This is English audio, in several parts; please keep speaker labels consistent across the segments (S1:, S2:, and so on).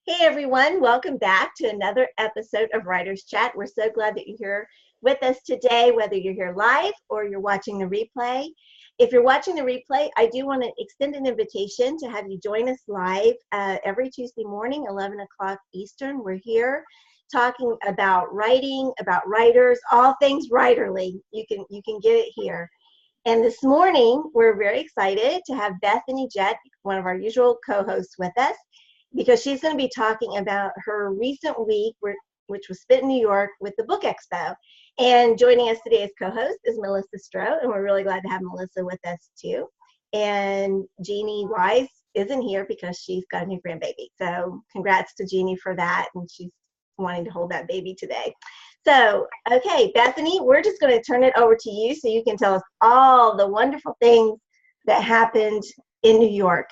S1: Hey everyone, welcome back to another episode of Writers Chat. We're so glad that you're here with us today, whether you're here live or you're watching the replay. If you're watching the replay, I do want to extend an invitation to have you join us live every Tuesday morning, 11 o'clock Eastern. We're here talking about writing, about writers, all things writerly. You can get it here. And this morning, we're very excited to have Bethany Jett, one of our usual co-hosts, with us, because she's going to be talking about her recent week, which was spent in New York with the Book Expo. And joining us today as co-host is Melissa Stroh, and we're really glad to have Melissa with us too. And Jeannie Wise isn't here because she's got a new grandbaby. So congrats to Jeannie for that, and she's wanting to hold that baby today. So, okay, Bethany, we're just going to turn it over to you so you can tell us all the wonderful things that happened in New York.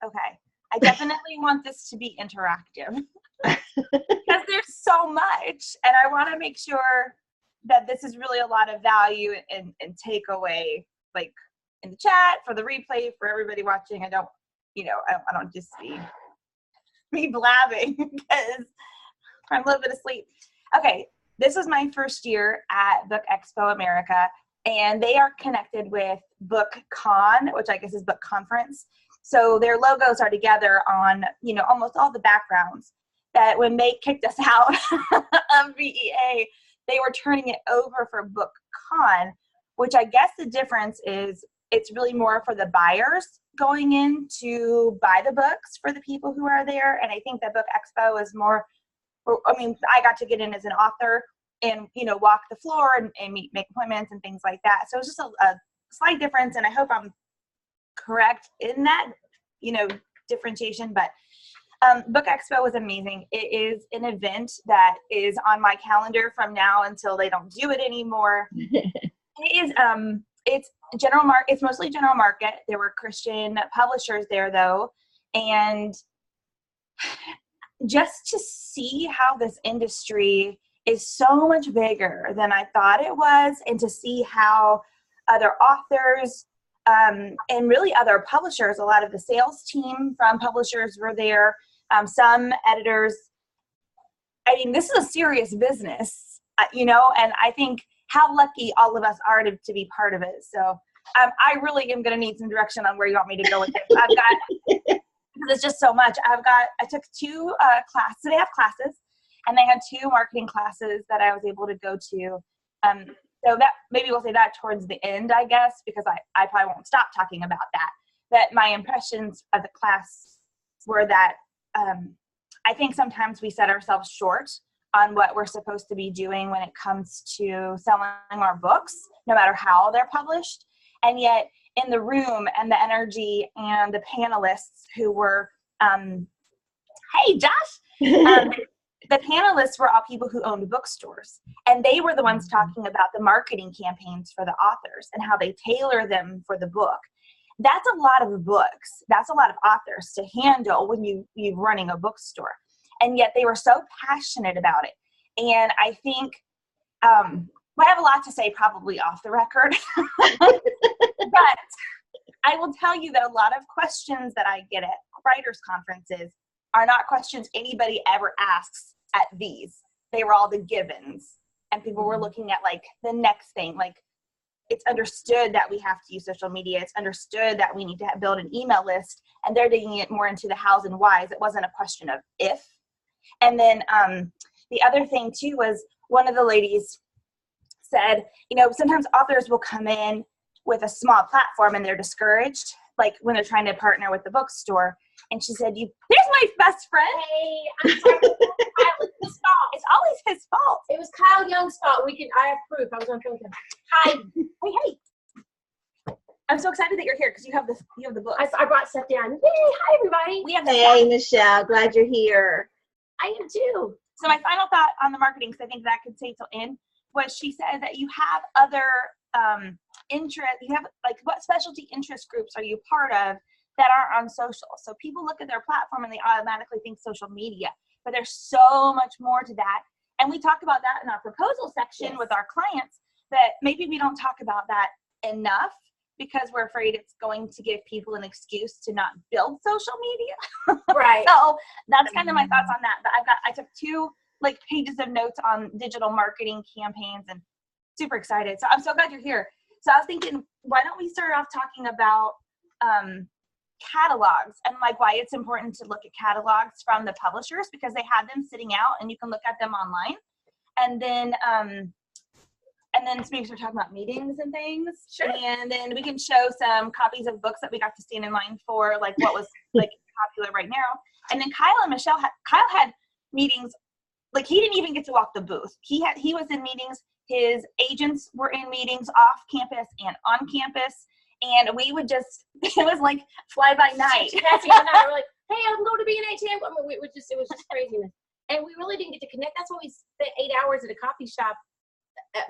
S2: Okay. I definitely want this to be interactive because there's so much, and I want to make sure that this is really a lot of value and takeaway, like in the chat, for the replay, for everybody watching. I don't just be blabbing because I'm a little bit asleep. Okay, this is my first year at Book Expo America, and they are connected with Book Con, which I guess is Book Conference. So their logos are together on, almost all the backgrounds. That when they kicked us out of BEA, they were turning it over for Book Con, which I guess the difference is it's really more for the buyers going in to buy the books for the people who are there. And I think that Book Expo is more, I got to get in as an author and, walk the floor and make appointments and things like that. So it's just a slight difference, and I hope I'm correct in that, differentiation. But Book Expo was amazing. It is an event that is on my calendar from now until they don't do it anymore. It's general market. It's mostly general market. There were Christian publishers there though, and just to see how this industry is so much bigger than I thought it was, and to see how other authors and really other publishers, a lot of the sales team from publishers were there, some editors. I mean, this is a serious business, and I think how lucky all of us are to be part of it. So I really am going to need some direction on where you want me to go with this. I've got, there's just so much. I took two classes. So they have classes, and they had two marketing classes that I was able to go to. So that maybe we'll say that towards the end, I guess, because I probably won't stop talking about that. But my impressions of the class were that I think sometimes we set ourselves short on what we're supposed to be doing when it comes to selling our books, no matter how they're published. And yet in the room and the energy and the panelists who were, hey, Josh, the panelists were all people who owned bookstores, and they were the ones talking about the marketing campaigns for the authors and how they tailor them for the book. That's a lot of books. That's a lot of authors to handle when you're running a bookstore. And yet they were so passionate about it. And I think I have a lot to say probably off the record, but I will tell you that a lot of questions that I get at writers' conferences are not questions anybody ever asks at these. They were all the givens, and people were looking at like the next thing. Like, it's understood that we have to use social media. It's understood that we need to build an email list, and they're digging it more into the hows and whys. It wasn't a question of if. And then the other thing too was one of the ladies said, sometimes authors will come in with a small platform and they're discouraged, like when they're trying to partner with the bookstore. And she said, there's my best friend.
S3: Hey, I'm sorry. Kyle, it's his fault.
S2: It's always his fault.
S3: It was Kyle Young's fault. I have proof. I was on film with him. Hi.
S2: Hey. I'm so excited that you're here because you have the book.
S3: I brought stuff down. Yay, hi everybody.
S2: We have
S1: Hey, Michelle, glad you're here.
S3: I am too.
S2: So my final thought on the marketing, because I think that could say till in, was she said that you have other interest. You have like, what specialty interest groups are you part of that aren't on social? So people look at their platform and they automatically think social media, but there's so much more to that. And we talk about that in our proposal section with our clients, that maybe we don't talk about that enough. because we're afraid it's going to give people an excuse to not build social media.
S3: Right.
S2: So that's kind of my thoughts on that. But I took 2 like pages of notes on digital marketing campaigns and super excited. So I'm so glad you're here. So I was thinking, why don't we start off talking about catalogs and like why it's important to look at catalogs from the publishers, because they have them sitting out and you can look at them online. And then maybe start talking about meetings and things.
S3: Sure.
S2: And then we can show some copies of books that we got to stand in line for, like what was like popular right now. And then Kyle and Michelle Kyle had meetings, like he didn't even get to walk the booth. He was in meetings. His agents were in meetings off campus and on campus. And we would just, it was like fly by night.
S3: Cassie and I were like, hey, I'm going to be an ATM. I mean, it was just craziness. And we really didn't get to connect. That's why we spent 8 hours at a coffee shop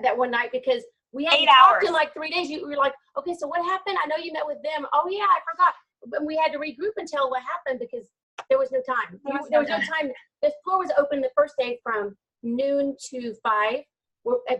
S3: that one night, because we hadn't talked in like 3 days. We were like, okay, so what happened? I know you met with them. Oh yeah, I forgot. But we had to regroup and tell what happened because there was no time. There was no time. The floor was open the first day from noon to 5.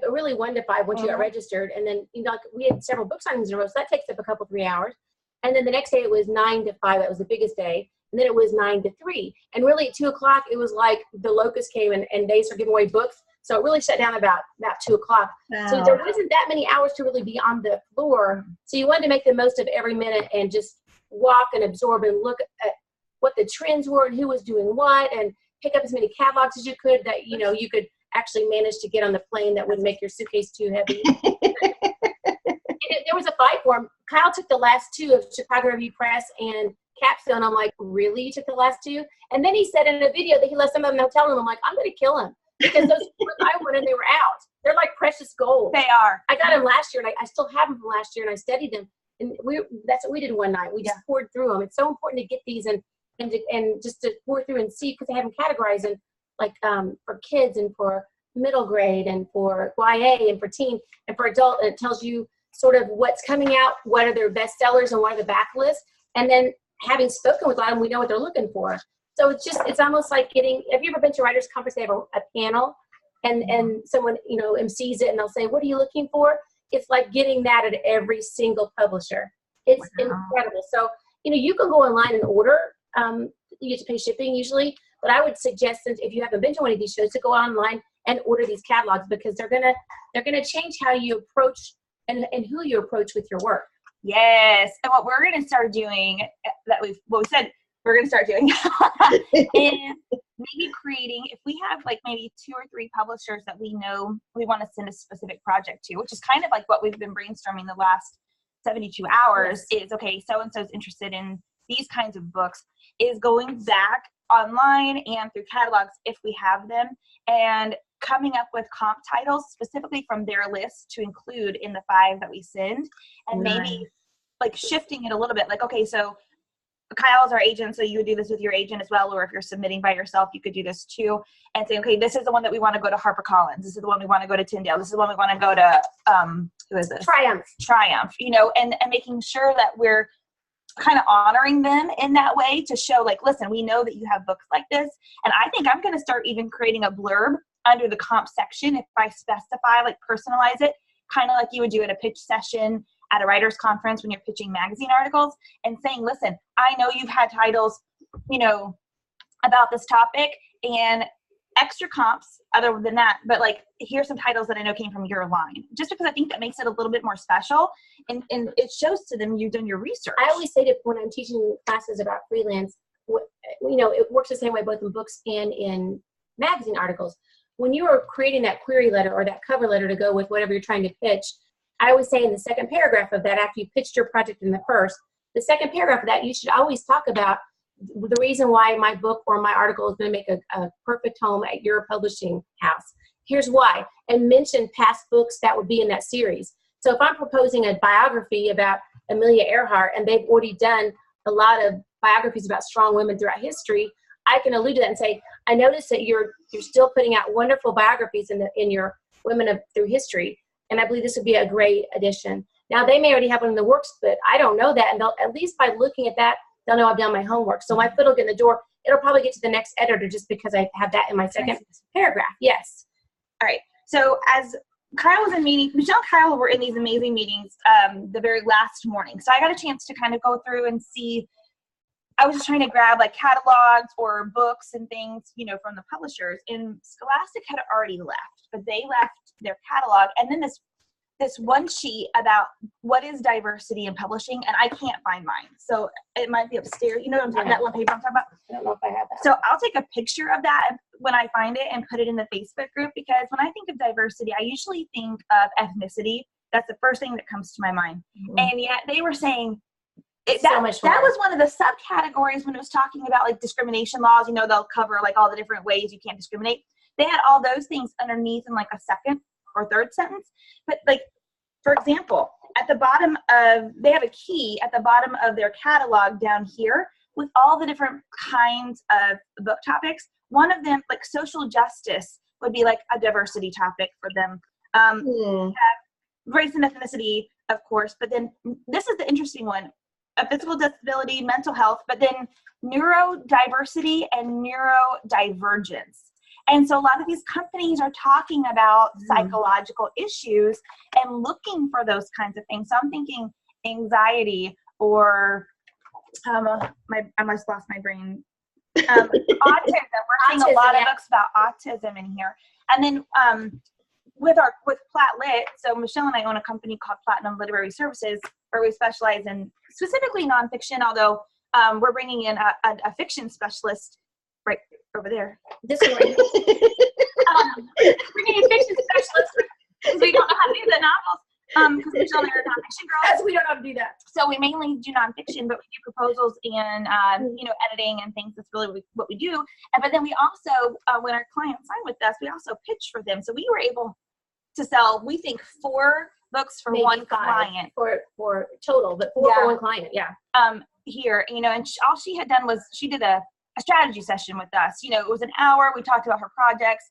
S3: Really 1 to 5 once you got registered, and then we had several book signings in a row, so that takes up a couple 3 hours. And then the next day it was 9 to 5. That was the biggest day, and then it was 9 to 3. And really at 2 o'clock it was like the locusts came and they started giving away books, so it really shut down about 2 o'clock. Wow. So there wasn't that many hours to really be on the floor. So you wanted to make the most of every minute and just walk and absorb and look at what the trends were and who was doing what, and pick up as many catalogs as you could that you could actually managed to get on the plane that wouldn't make your suitcase too heavy. There was a fight for him. Kyle took the last 2 of Chicago Review Press and Capstone. I'm like, really? You took the last 2? And then he said in a video that he left some of them in the hotel room. I'm like, I'm going to kill him because those I wanted, they were out. They're like precious gold.
S2: They are.
S3: I got them last year, and I still have them from last year, and I studied them. And that's what we did one night. We just poured through them. It's so important to get these and just to pour through and see, because they have them categorized and like for kids and for middle grade and for YA and for teen and for adult, and it tells you sort of what's coming out, what are their best sellers and what are the backlist, and then having spoken with them, we know what they're looking for. So it's almost like have you ever been to a writers conference? They have a panel and someone MCs it and they'll say, what are you looking for? It's like getting that at every single publisher. It's incredible. So you can go online and order. You get to pay shipping usually, but I would suggest that if you haven't been to one of these shows, to go online and order these catalogs, because they're gonna change how you approach and who you approach with your work.
S2: Yes, and what we're gonna start doing we said we're gonna start doing is maybe creating, if we have like maybe 2 or 3 publishers that we know we want to send a specific project to, which is kind of like what we've been brainstorming the last 72 hours. Yes. Is okay, so and so is interested in these kinds of books, is going back online and through catalogs if we have them, and coming up with comp titles specifically from their list to include in the 5 that we send, and maybe like shifting it a little bit, like, okay, so Kyle's our agent, so you would do this with your agent as well, or if you're submitting by yourself, you could do this too, and say, okay, this is the one that we want to go to HarperCollins, this is the one we want to go to Tyndale, this is the one we want to go to who is this? Triumph, and making sure that we're kind of honoring them in that way, to show like, listen, we know that you have books like this. And I think I'm going to start even creating a blurb under the comp section, if I specify, like personalize it, kind of like you would do at a pitch session at a writer's conference when you're pitching magazine articles, and saying, listen, I know you've had titles, about this topic, and extra comps other than that, but like, here's some titles that I know came from your line, just because I think that makes it a little bit more special, and it shows to them you've done your research.
S3: I always say that when I'm teaching classes about freelance, it works the same way both in books and in magazine articles. When you are creating that query letter or that cover letter to go with whatever you're trying to pitch, I always say in the second paragraph of that, after you pitched your project in the first, the second paragraph of that, you should always talk about the reason why my book or my article is going to make a perfect home at your publishing house. Here's why, and mention past books that would be in that series. So if I'm proposing a biography about Amelia Earhart, and they've already done a lot of biographies about strong women throughout history, I can allude to that and say, I noticed that you're still putting out wonderful biographies in your Women Through History, and I believe this would be a great addition. Now, they may already have one in the works, but I don't know that, and they'll, at least by looking at that, they'll know I've done my homework. So my foot will get in the door. It'll probably get to the next editor just because I have that in my second paragraph. Yes.
S2: All right. So as Kyle was in meeting. Michelle and Kyle were in these amazing meetings the very last morning. So I got a chance to kind of go through and see. I was just trying to grab like catalogs or books and things, you know, from the publishers. And Scholastic had already left, but they left their catalog. And then this one sheet about what is diversity in publishing, and I can't find mine. So it might be upstairs. You know what I'm talking about? That one paper I'm talking about?
S3: I don't know if I have that.
S2: So I'll take a picture of that when I find it and put it in the Facebook group, because when I think of diversity, I usually think of ethnicity. That's the first thing that comes to my mind. Mm-hmm. And yet they were saying, that was one of the subcategories when it was talking about like discrimination laws. You know, they'll cover like all the different ways you can't discriminate. They had all those things underneath in like a second or third sentence. But like, for example, at the bottom they have a key at the bottom of their catalog down here with all the different kinds of book topics. One of them, like social justice, would be like a diversity topic for them. Race and ethnicity, of course, but then this is the interesting one. A physical disability, mental health, but then neurodiversity and neurodivergence. And so a lot of these companies are talking about psychological issues and looking for those kinds of things. So I'm thinking anxiety or I almost lost my brain. Autism. We're seeing a lot of books about autism in here. And then with Platt Lit, so Michelle and I own a company called Platinum Literary Services, where we specialize in specifically nonfiction, although we're bringing in a fiction specialist right over there.
S3: This one right here. Bringing in fiction specialist because we don't know how to do the novels. Because Michelle and I are nonfiction girls. Yes, we don't know how to do that.
S2: So we mainly do nonfiction, but we do proposals and editing and things. That's really what we do. But then we also, when our clients sign with us, we also pitch for them. So we were able to sell, we think, 4 books for maybe one client.
S3: For total, but 4 for one client, yeah.
S2: Here, and all she had done was she did a strategy session with us. It was an hour. We talked about her projects.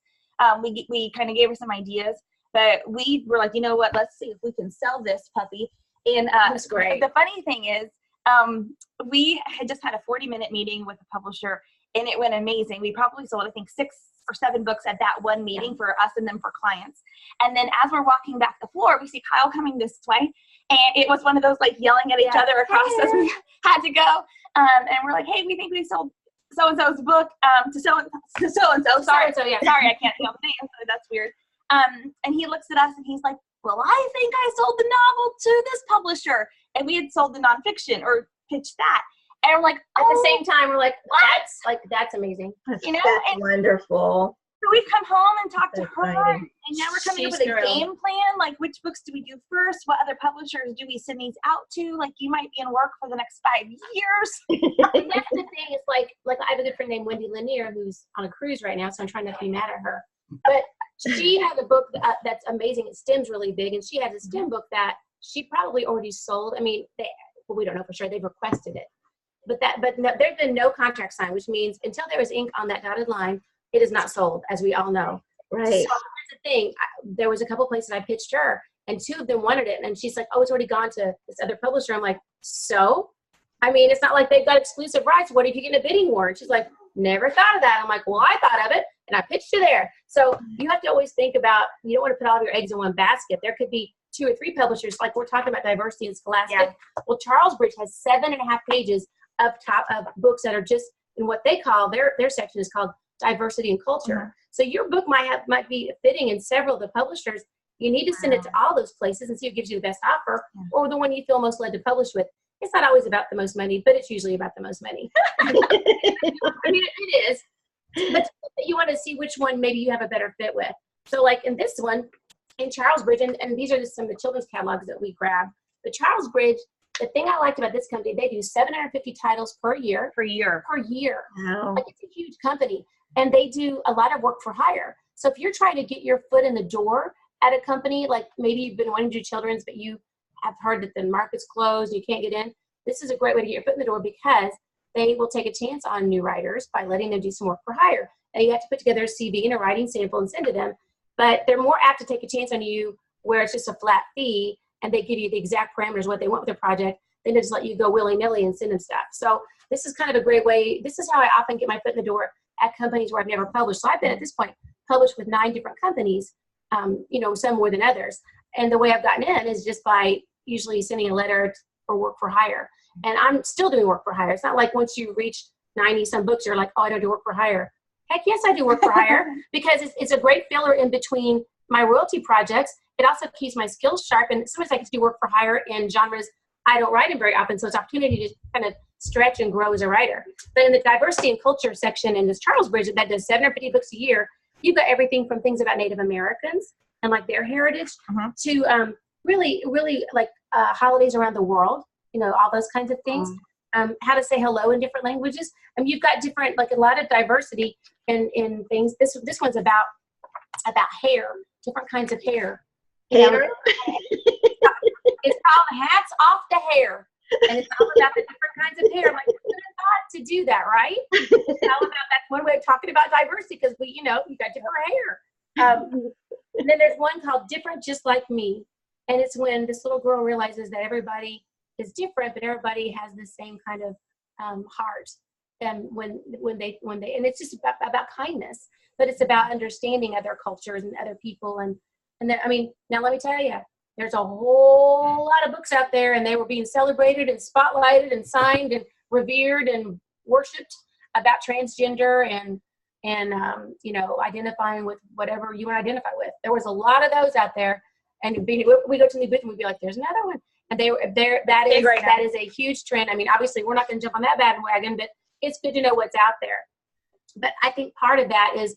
S2: We kind of gave her some ideas, but we were like, you know what? Let's see if we can sell this puppy. And
S3: that's great.
S2: The funny thing is, we had just had a 40-minute meeting with the publisher, and it went amazing. We probably sold, I think, 6 or 7 books at that one meeting for us and then for clients. And then as we're walking back the floor, we see Kyle coming this way. And it was one of those like yelling at each other across as we had to go. And we're like, hey, we think we sold so-and-so's book to so-and-so. Sorry, I can't help the name, so that's weird. And he looks at us and he's like, well, I think I sold the novel to this publisher. And we had sold the nonfiction or pitched that. And we're like,
S3: at the same time, we're like, that's amazing.
S1: That's wonderful.
S2: So we've come home and talked to her, and now we're coming up with a game plan, like which books do we do first? What other publishers do we send these out to? Like you might be in work for the next 5 years.
S3: And that's the thing, is like I have a good friend named Wendy Lanier who's on a cruise right now, so I'm trying not to be mad at her. But she has a book that's amazing. It STEM's really big, and she has a STEM book that she probably already sold. I mean, we don't know for sure. They've requested it. But no, there's been no contract signed, which means until there is ink on that dotted line, it is not sold, as we all know.
S1: Right.
S3: So here's the thing. There was a couple places I pitched her, and 2 of them wanted it. And she's like, oh, it's already gone to this other publisher. I'm like, so? I mean, it's not like they've got exclusive rights. What if you get a bidding war? And she's like, never thought of that. I'm like, well, I thought of it, and I pitched you there. So you have to always think about, you don't want to put all of your eggs in one basket. There could be 2 or 3 publishers, like we're talking about diversity in Scholastic. Yeah. Well, Charles Bridge has 7.5 pages of books that are just in what they call, their section is called diversity and culture. Mm-hmm. So your book might be fitting in several of the publishers. You need to send it to all those places and see who gives you the best offer, or the one you feel most led to publish with. It's not always about the most money, but it's usually about the most money. I mean, it is. But you want to see which one maybe you have a better fit with. So like in this one, in Charles Bridge, and these are just some of the children's catalogs that we grab. But Charles Bridge, the thing I liked about this company, they do 750 titles per year.
S1: Wow.
S3: Like, it's a huge company. And they do a lot of work for hire. So if you're trying to get your foot in the door at a company, like maybe you've been wanting to do children's, but you have heard that the market's closed, you can't get in, this is a great way to get your foot in the door, because they will take a chance on new writers by letting them do some work for hire. And you have to put together a CV and a writing sample and send to them. But they're more apt to take a chance on you where it's just a flat fee and they give you the exact parameters, what they want with their project, then they just let you go willy-nilly and send them stuff. So this is kind of a great way. This is how I often get my foot in the door at companies where I've never published. So I've been, at this point, published with 9 different companies, some more than others. And the way I've gotten in is just by usually sending a letter for work for hire. And I'm still doing work for hire. It's not like once you reach 90 some books, you're like, oh, I don't do work for hire. Heck yes, I do work for hire because it's a great filler in between my royalty projects. It also keeps my skills sharp. And sometimes I get to do work for hire in genres I don't write in very often. So it's an opportunity to kind of stretch and grow as a writer. But in the diversity and culture section in this Charles Bridge that does 750 books a year, you've got everything from things about Native Americans and like their heritage to really, really like holidays around the world, all those kinds of things. How to say hello in different languages. You've got different, like a lot of diversity in things. This one's about hair, different kinds of hair.
S1: Hair?
S3: It's called Hats Off the Hair. And it's all about the different kinds of hair. Like, who would have thought to do that, right? It's all about, that's one way of talking about diversity because you've got different hair. And then there's one called Different Just Like Me. And it's when this little girl realizes that everybody is different, but everybody has the same kind of heart. And when they, and it's just about kindness, but it's about understanding other cultures and other people. And then, now let me tell you, there's a whole lot of books out there and they were being celebrated and spotlighted and signed and revered and worshiped about transgender and identifying with whatever you want to identify with. There was a lot of those out there. And we go to New Booth and we'd be like, there's another one. And that is a huge trend. Obviously we're not going to jump on that bandwagon, but it's good to know what's out there. But I think part of that is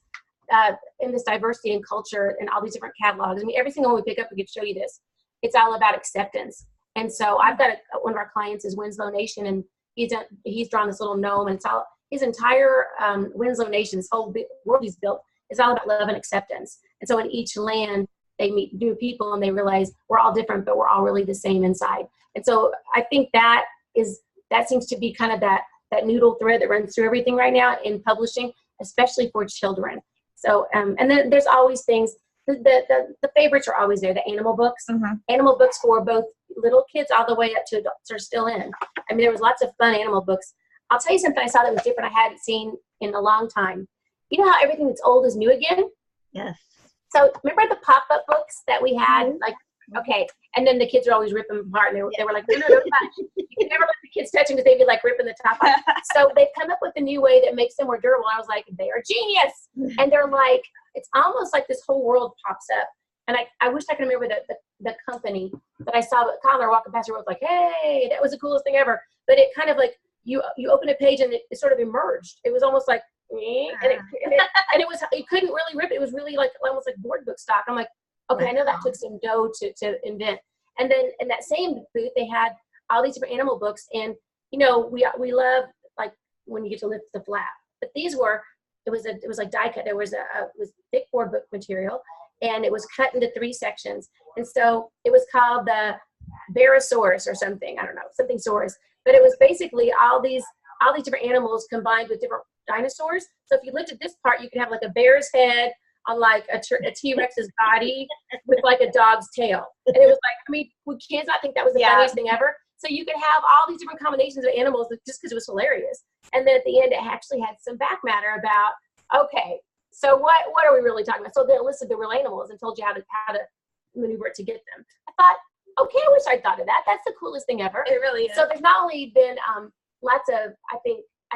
S3: in this diversity and culture and all these different catalogs. Every single one we pick up, we could show you this. It's all about acceptance. And so I've got one of our clients is Winslow Nation, and he's drawn this little gnome, and it's all his entire Winslow Nation, this whole world he's built is all about love and acceptance. And so in each land, they meet new people and they realize we're all different, but we're all really the same inside. And so I think that seems to be kind of that noodle thread that runs through everything right now in publishing, especially for children. So, and then there's always things, the favorites are always there. The animal books, animal books for both little kids all the way up to adults are still in. There was lots of fun animal books. I'll tell you something I saw that was different I hadn't seen in a long time. You know how everything that's old is new again?
S1: Yes.
S3: So remember the pop-up books that we had? Okay. And then the kids are always ripping them apart. And they were like, no, don't touch. You can never let the kids touch them because they'd be like ripping the top off. So they've come up with a new way that makes them more durable. I was like, they are genius. And they're like, it's almost like this whole world pops up. And I wish I could remember the company that I saw, but Connor walking past the road was like, hey, that was the coolest thing ever. But it kind of like, you open a page and it sort of emerged. It was almost like, and it was, you couldn't really rip it. It was really like almost like board book stock. I'm like, okay, I know that took some dough to invent. And then in that same booth, they had all these different animal books. And, we love like when you get to lift the flap. But these were, it was like die cut. There was it was thick board book material, and it was cut into 3 sections. And so it was called the Barosaurus or something. I don't know, something saurus. But it was basically all these different animals combined with different dinosaurs. So if you looked at this part, you could have like a bear's head on like a T-Rex's body with like a dog's tail. And it was like, would kids not think that was the funniest thing ever? So you could have all these different combinations of animals just because it was hilarious. And then at the end, it actually had some back matter about, okay, so what are we really talking about? So they listed the real animals and told you how to maneuver it to get them. I thought, okay, I wish I'd thought of that. That's the coolest thing ever.
S2: It really is.
S3: So there's not only been lots of, I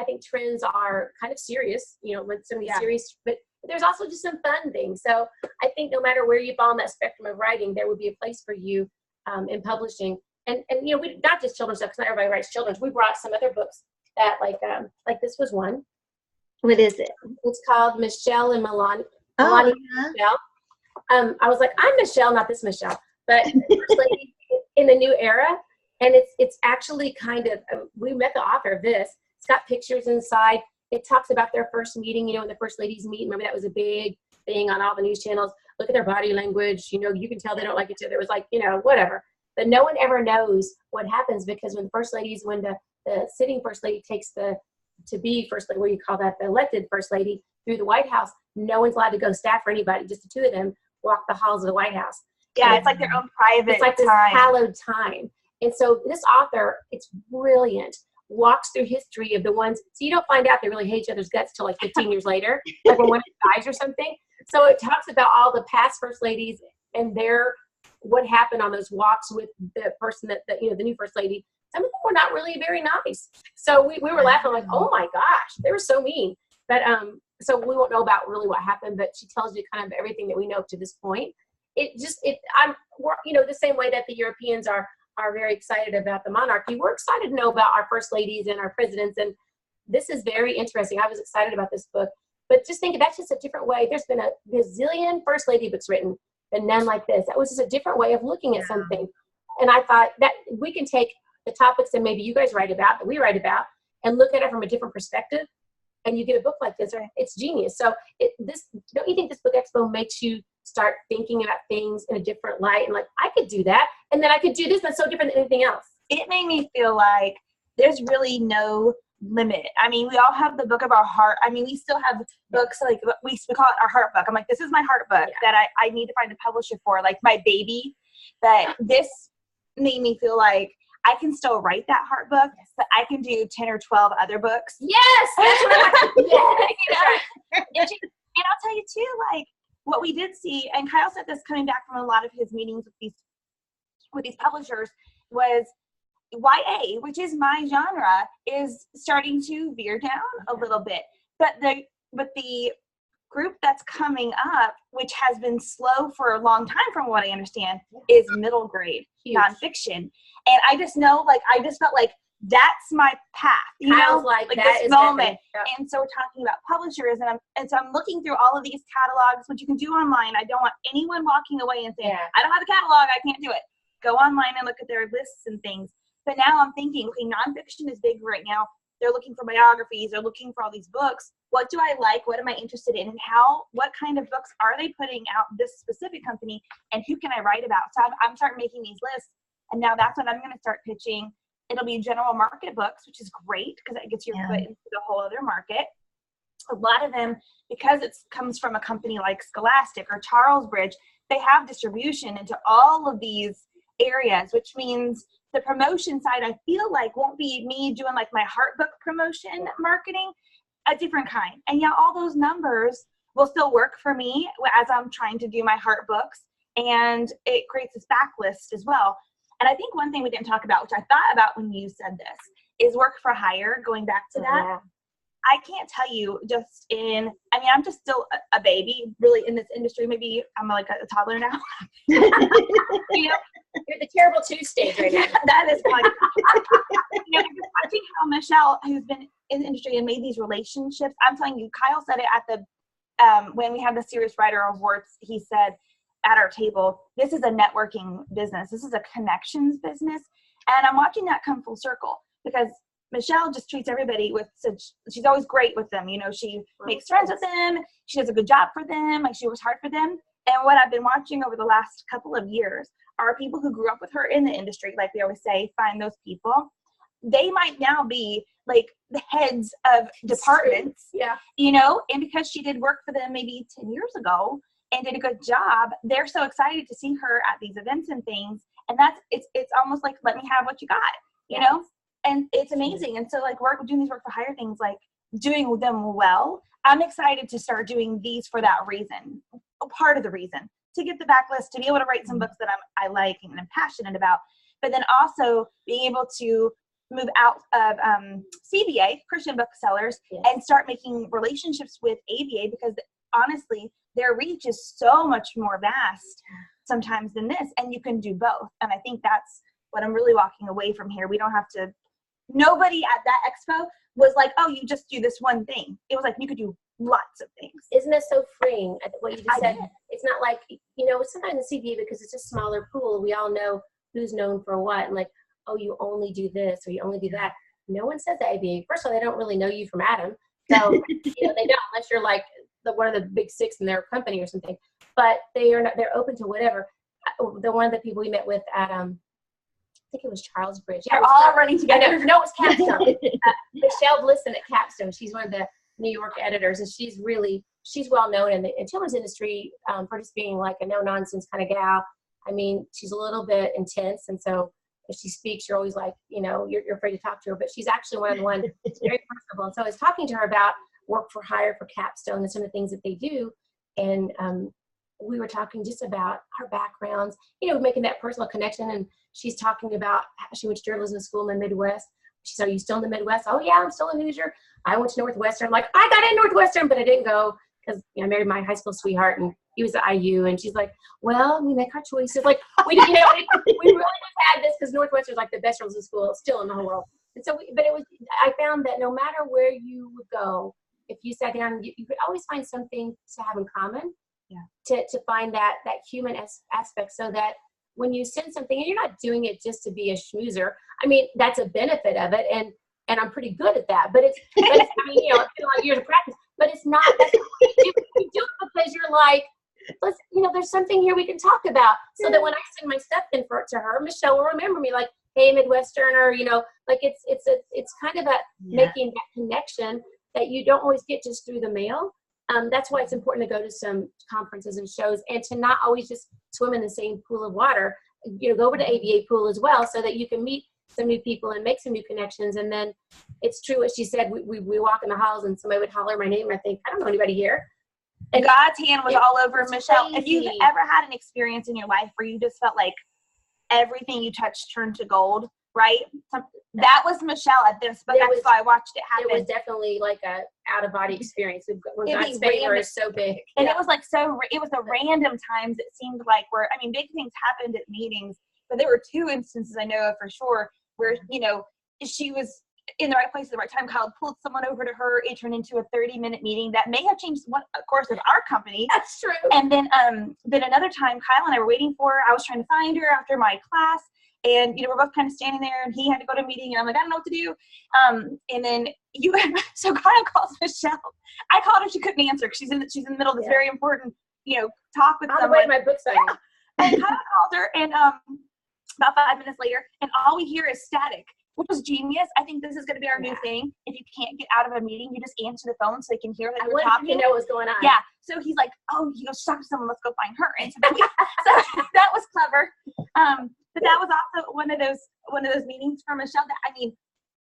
S3: think trends are kind of serious, with some of these serious, but there's also just some fun things. So I think no matter where you fall on that spectrum of writing, there would be a place for you in publishing. And we not just children's stuff, because not everybody writes children's. We brought some other books that like this was one.
S1: What is it?
S3: It's called Michelle and Milan.
S1: Oh,
S3: Michelle. I was like, I'm Michelle, not this Michelle, but First Lady in the new era. And it's actually kind of, we met the author of this. It's got pictures inside. It talks about their first meeting, when the first ladies meet. Remember, that was a big thing on all the news channels. Look at their body language. You can tell they don't like each other. It was like, whatever. But no one ever knows what happens, because when the sitting first lady takes to be first lady, what do you call that? The elected first lady through the White House, no one's allowed to go staff or anybody. Just the two of them walk the halls of the White House.
S2: Yeah, it's like their own private
S3: It's like this hallowed time. And so this author, it's brilliant, walks through history of the ones, so you don't find out they really hate each other's guts till like 15 years later, like when one dies or something. So it talks about all the past first ladies and what happened on those walks with the person that the new first lady. Some of them were not really very nice. So we were laughing like, oh my gosh, they were so mean. But so we won't know about really what happened, but she tells you kind of everything that we know up to this point. We're, the same way that the Europeans are very excited about the monarchy. We're excited to know about our first ladies and our presidents. And this is very interesting. I was excited about this book, but just think that's just a different way. There's been a gazillion first lady books written, but none like this. That was just a different way of looking at something. And I thought that we can take the topics that maybe you guys write about, that we write about, and look at it from a different perspective. And you get a book like this, it's genius. So don't you think this Book Expo makes you start thinking about things in a different light? And like, I could do that. And then I could do this, that's so different than anything else.
S2: It made me feel like there's really no limit. I mean, we all have the book of our heart. I mean, we still have books, like we call it our heart book. I'm like, this is my heart book that I need to find a publisher for, like my baby. But this made me feel like I can still write that heart book, but I can do 10 or 12 other books.
S3: Yes! That's what
S2: And I'll tell you too, like what we did see, and Kyle said this coming back from a lot of his meetings with these publishers, was YA, which is my genre, is starting to veer down a little bit. But the group that's coming up, which has been slow for a long time from what I understand, is middle grade nonfiction. And I just know, like, I just felt like that's my path,
S3: like
S2: this moment. And so we're talking about publishers, and so I'm looking through all of these catalogs, which you can do online. I don't want anyone walking away and saying, I don't have a catalog, I can't do it. Go online and look at their lists and things. But now I'm thinking, okay, nonfiction is big right now. They're looking for biographies. They're looking for all these books. What do I like? What am I interested in? And what kind of books are they putting out, this specific company? And who can I write about? So I'm starting making these lists. And now that's what I'm going to start pitching. It'll be general market books, which is great because that gets your foot into the whole other market. A lot of them, because it comes from a company like Scholastic or Charlesbridge, they have distribution into all of these areas, which means the promotion side, I feel like, won't be me doing like my heart book promotion marketing, a different kind. And yeah, all those numbers will still work for me as I'm trying to do my heart books, and it creates this backlist as well. And I think one thing we didn't talk about, which I thought about when you said this, is work for hire, going back to that. I can't tell you I'm just still a baby really in this industry. Maybe I'm like a toddler now.
S3: You're the terrible two stage right now.
S2: That is like, just watching how Michelle, who's been in the industry and made these relationships. I'm telling you, Kyle said it at the, when we had the Serious Writer Awards, he said at our table, this is a networking business. This is a connections business. And I'm watching that come full circle because Michelle just treats everybody she's always great with them. She makes friends with them. She does a good job for them. Like, she works hard for them. And what I've been watching over the last couple of years are people who grew up with her in the industry. Like we always say, find those people. They might now be like the heads of departments, and because she did work for them maybe 10 years ago and did a good job, they're so excited to see her at these events and things. And it's almost like, let me have what you got, And it's amazing. And so like doing these work for hire things, like doing them well, I'm excited to start doing these for that reason. Part of the reason, to get the backlist, to be able to write some books that I like and I'm passionate about, but then also being able to move out of CBA, Christian booksellers, and start making relationships with ABA, because honestly, their reach is so much more vast sometimes than this, and you can do both. And I think that's what I'm really walking away from here. We don't have to, nobody at that expo was like, oh, you just do this one thing. It was like, you could do lots of things.
S3: Isn't that so freeing? What you just said. It's not like, sometimes in CBA, because it's a smaller pool, we all know who's known for what, and like, oh, you only do this or you only do that. No one says that ABA. First of all, they don't really know you from Adam. So, they don't, unless you're like one of the big six in their company or something. But they're open to whatever. One of the people we met with at, I think it was Charlesbridge.
S2: They're all running together.
S3: No, it was Capstone. Michelle Blisson at Capstone. She's one of the New York editors, and she's well known in the children's industry for just being like a no-nonsense kind of gal. I mean, she's a little bit intense, and so if she speaks, you're always like, you're afraid to talk to her, but she's actually one of the ones that's very personable. And so I was talking to her about work for hire for Capstone and some of the things that they do. and we were talking just about our backgrounds, making that personal connection. And she's talking about how she went to journalism school in the Midwest. She said, "Are you still in the Midwest?" "Oh yeah, I'm still a Hoosier. I went to Northwestern." I'm like, "I got in Northwestern, but I didn't go because I married my high school sweetheart, and he was at IU." And she's like, "Well, we make our choices." Like we really just had this because Northwestern's like the best journalism school still in the whole world. And so, I found that no matter where you would go, if you sat down, you could always find something to have in common. Yeah. To find that human aspect, so that when you send something, and you're not doing it just to be a schmoozer. I mean, that's a benefit of it, and I'm pretty good at that. But it's I mean, it's been a lot of years of practice. But it's not. That's not what you do. You do it because you're like, let's, there's something here we can talk about. So that when I send my stuff in to her, Michelle will remember me, like, "Hey, Midwesterner," like it's kind of making that connection that you don't always get just through the mail. That's why it's important to go to some conferences and shows, and to not always just swim in the same pool of water. Go over to ABA pool as well, so that you can meet some new people and make some new connections. And then it's true what she said. We walk in the halls and somebody would holler my name. I think, I don't know anybody here.
S2: And God's hand was all over Michelle. Crazy. If you've ever had an experience in your life where you just felt like everything you touched turned to gold, right? That was Michelle at this, but that's why I watched it happen.
S3: It was definitely like a out-of-body experience. When God's favor is so big.
S2: And it was like it was the random times it seemed like big things happened at meetings, but there were 2 instances I know of for sure where, she was in the right place at the right time. Kyle pulled someone over to her. It turned into a 30-minute meeting that may have changed one course of our company.
S3: That's true.
S2: And then another time, Kyle and I were waiting for her. I was trying to find her after my class. And, we're both kind of standing there, and he had to go to a meeting, and I'm like, I don't know what to do. And then so Kyle calls Michelle. I called her. She couldn't answer because she's in the middle of this very important, talk with someone.
S3: On the way to my book signing.
S2: Yeah. And Kyle called her, and about 5 minutes later, and all we hear is static, which was genius. I think this is going to be our new thing. If you can't get out of a meeting, you just answer the phone so they can hear that you're talking.
S3: You know what's going on.
S2: Yeah. So he's like, he goes, "Talk to someone. Let's go find her." And so that was clever. But that was also one of those meetings for Michelle that,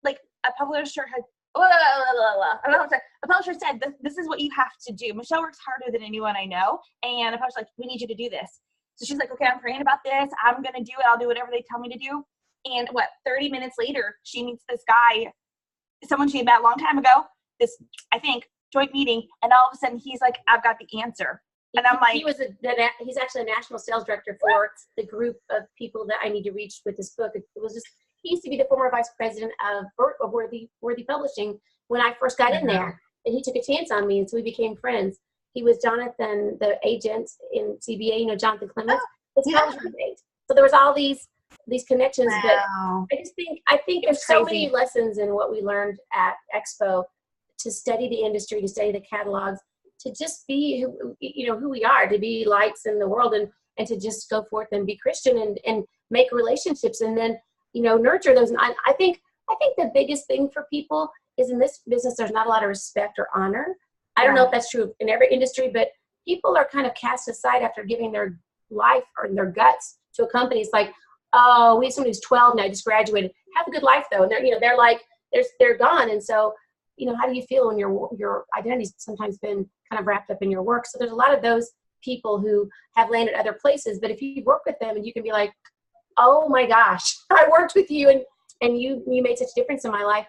S2: like a publisher had. A publisher said, "This is what you have to do." Michelle works harder than anyone I know, and a publisher's like, "We need you to do this." So she's like, "Okay, I'm praying about this. I'm going to do it. I'll do whatever they tell me to do." And 30 minutes later, she meets this guy, someone she had met a long time ago, this, I think, joint meeting. And all of a sudden he's like, "I've got the answer." And I'm like,
S3: he's actually a national sales director for the group of people that I need to reach with this book. It was just, he used to be the former vice president of Worthy Publishing when I first got in there. And he took a chance on me, and so we became friends. He was Jonathan, the agent in CBA, Jonathan Clements. So there was all these connections.
S2: Wow.
S3: But I think there's so many lessons in what we learned at Expo, to study the industry, to study the catalogs, to just be who we are, to be lights in the world, and to just go forth and be Christian and make relationships, and then nurture those. And I think the biggest thing for people is, in this business there's not a lot of respect or honor. I don't know if that's true in every industry, but people are kind of cast aside after giving their life or their guts to a company. It's like, "Oh, we have somebody who's 12 now, just graduated. Have a good life though." And they're like, they're gone. And so, how do you feel when your identity's sometimes been kind of wrapped up in your work? So there's a lot of those people who have landed other places, but if you work with them and you can be like, "Oh my gosh, I worked with you and you made such a difference in my life."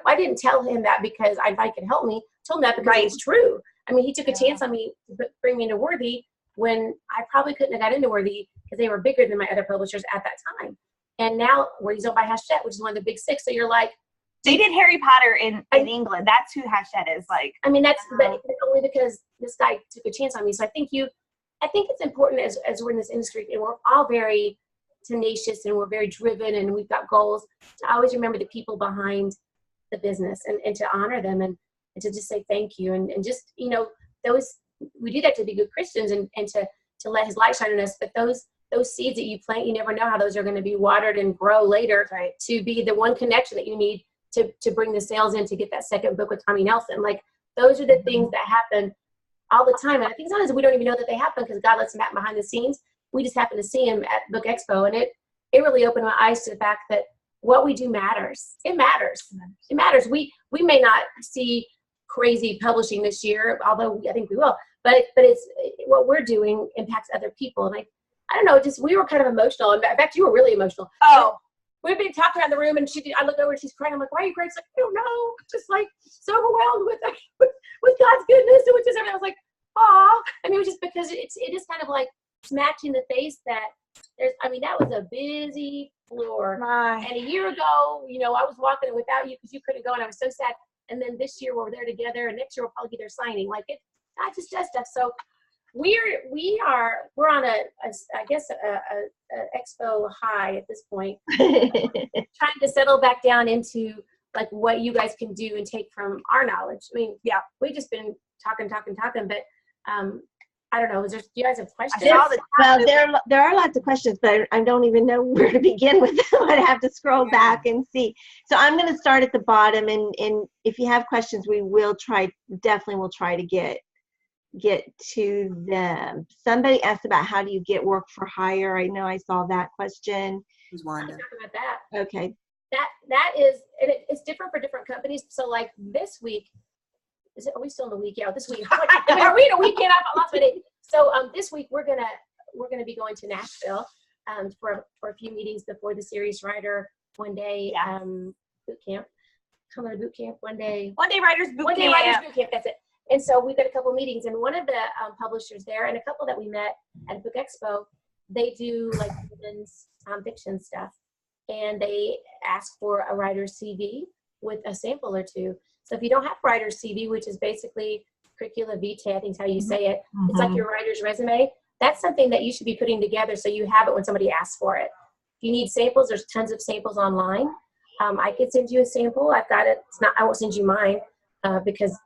S3: I didn't tell him that because I thought he could help me. I told him that because it was true. He took a chance on me to bring me into Worthy when I probably couldn't have got into Worthy because they were bigger than my other publishers at that time. And now Worthy's owned by Hachette, which is one of the big 6. So you're like,
S2: they did Harry Potter in England. That's who Hachette is. Like,
S3: that's but only because this guy took a chance on me. So I think it's important as we're in this industry, and we're all very tenacious and we're very driven and we've got goals, to always remember the people behind the business and to honor them and to just say thank you and just those, we do that to be good Christians and to let his light shine on us. But those seeds that you plant, you never know how those are going to be watered and grow later to be the one connection that you need to bring the sales in to get that second book with Tommy Nelson. Like, those are the things that happen all the time. And I think sometimes we don't even know that they happen because God lets them happen behind the scenes. We just happen to see him at Book Expo, and it really opened my eyes to the fact that what we do matters. It matters. It matters. We may not see crazy publishing this year, although I think we will. But it's what we're doing impacts other people, and I don't know, just we were kind of emotional. In fact, you were really emotional.
S2: Oh.
S3: We've been talking around the room, and I look over and she's crying. I'm like, why are you crying? She's like, I don't know. Just like so overwhelmed with God's goodness and with just everything. I was like, aw. I mean, it was just because it is kind of like smacking the face that that was a busy floor. And a year ago, I was walking without you because you couldn't go, and I was so sad. And then this year we're there together, and next year we'll probably be there signing. Like God just does stuff. So we're on a expo high at this point, trying to settle back down into like what you guys can do and take from our knowledge. I mean, yeah, we've just been talking, but I don't know. Do you guys have questions?
S1: Well, there are lots of questions, but I don't even know where to begin with them. I have to scroll back and see. So I'm going to start at the bottom, and if you have questions, we will try to get to them. Somebody asked about how do you get work for hire. I know I saw that question.
S3: Who's Wanda? Talk about that.
S1: Okay.
S3: That is, and it's different for different companies. So like this week, are we still in the week? Yeah, this week. Are we in a weekend? I lost my day. So this week we're gonna be going to Nashville for a few meetings before the series writer one day boot camp. Come on to boot camp one day.
S2: One day writers boot camp.
S3: That's it. And so we've got a couple meetings, and one of the publishers there, and a couple that we met at Book Expo, they do like women's fiction stuff, and they ask for a writer's CV with a sample or two. So if you don't have writer's CV, which is basically curricula vitae, I think is how you say it, it's like your writer's resume. That's something that you should be putting together so you have it when somebody asks for it. If you need samples, there's tons of samples online. I could send you a sample. I've got it. I won't send you mine because